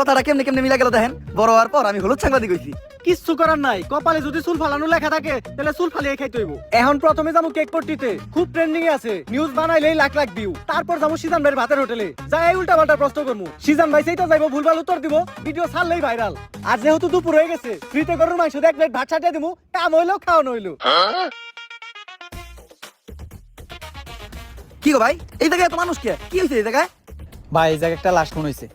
কথাটা কেমনে কেমনে মিলা গেল দেখেন। বড় হওয়ার পর আমি হলুদ সাংবাদিক হইছি। কিচ্ছু করার নাই, কপালে যদি চুল ফালানো লেখা থাকে তাহলে চুল ফালিয়ে খাইতে হইব। এখন প্রথমে যাবো কেক পট্টিতে, খুব ট্রেন্ডিং এ আছে, নিউজ বানাইলেই লাখ লাখ ভিউ। তারপর যাবো সিজন ভাইয়ের ভাতের হোটেলে, যাই উল্টা পাল্টা প্রশ্ন করবো, সিজন ভাই সেইটা যাইবো ভুলভাল উত্তর দিব, ভিডিও ছাড়লেই ভাইরাল। আর যেহেতু দুপুর হয়ে গেছে, ফ্রিতে গরুর মাংস দিয়ে এক প্লেট ভাত ছাটিয়ে দিবো, কাম হইলো খাওয়ানো হইলো। কি গো ভাই, এই জায়গায় এত মানুষ কি হয়েছে এই জায়গায়? ভাই এই জায়গায় একটা লাশ মনে হয়েছে।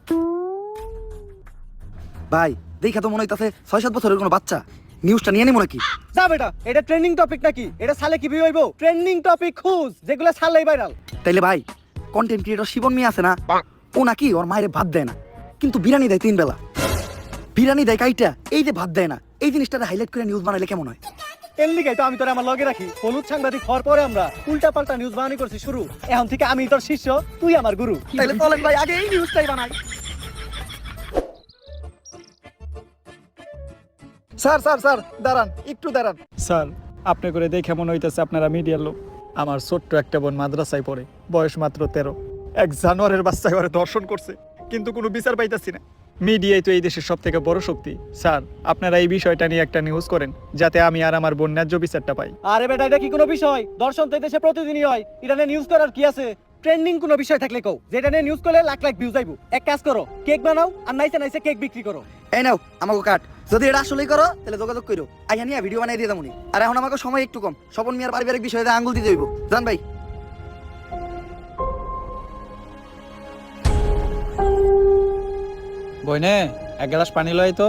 ভাই দেখা তো মনে হইতাছে 6-7 বছরের কোনো বাচ্চা। নিউজটা নিয়ে নিব নাকি? যা বেটা, এটা ট্রেন্ডিং টপিক নাকি? এটা ছালে কি ভিউ হইব? ট্রেন্ডিং টপিক খুঁজ, যেগুলো ছাড়লেই ভাইরাল। তাইলে ভাই, কন্টেন্ট ক্রিয়েটর শিবন মিয়া আছে না, ও নাকি ওর মায়ের ভাত দেয় না, কিন্তু বিরিয়ানি দেয় 3 বেলা। বিরিয়ানি দেয় কাইটা, এই যে ভাত দেয় না, এই জিনিসটা হাইলাইট করে নিউজ বানাইলে কেমন হয়? এর লিগাই তো আমি তোর আমার লগে রাখি। হলুদ সাংবাদিক হওয়ার পরে আমরা উল্টা পাল্টা নিউজ বানানি করছি শুরু। এখন থেকে আমি তোর শিষ্য, তুই আমার গুরু। তাইলে চলেন ভাই, আগে এই নিউজটাই বানাই। স্যার স্যার স্যার দাঁড়ান, একটু দাঁড়ান। স্যার, আপনি করে দেখে মনে হইতেছে আপনারা মিডিয়ার লোক। আমার ছোট্ট একটা বোন মাদ্রাসায় পড়ে, বয়স মাত্র 13। এক জানোয়ারের বাচ্চা ঘরে ধর্ষণ করছে, কিন্তু কোনো বিচার পাইতাছি না। মিডিয়াই তো এই দেশের সব থেকে বড় শক্তি। স্যার, আপনারা এই বিষয়টা নিয়ে একটা নিউজ করেন, যাতে আমি আর আমার বোন ন্যায্য বিচারটা পাই। আরে বেটা, এটা কি কোনো বিষয়? দর্শন তো এই দেশে প্রতিদিনই হয়, এটা নিয়ে নিউজ করার কি আছে? ট্রেন্ডিং কোনো বিষয় থাকলে কও, যেটা নিয়ে নিউজ করলে লাখ লাখ ভিউজ আইবো। এক কাজ করো, কেক বানাও আর নাইসে নাইসে কেক বিক্রি করো। এই নাও আমাকে কাট, যদি এটা আসলেই করো তাহলে যোগাযোগ করো, আইয়া নিয়ে ভিডিও বানাই দিয়ে যাবনি। আর এখন আমাকে সময় একটু কম, স্বপন মিয়ার পারিবারিক বিষয়ে আঙ্গুল দিতে হইব। জান ভাই। বইনে এক গ্লাস পানি লয় তো।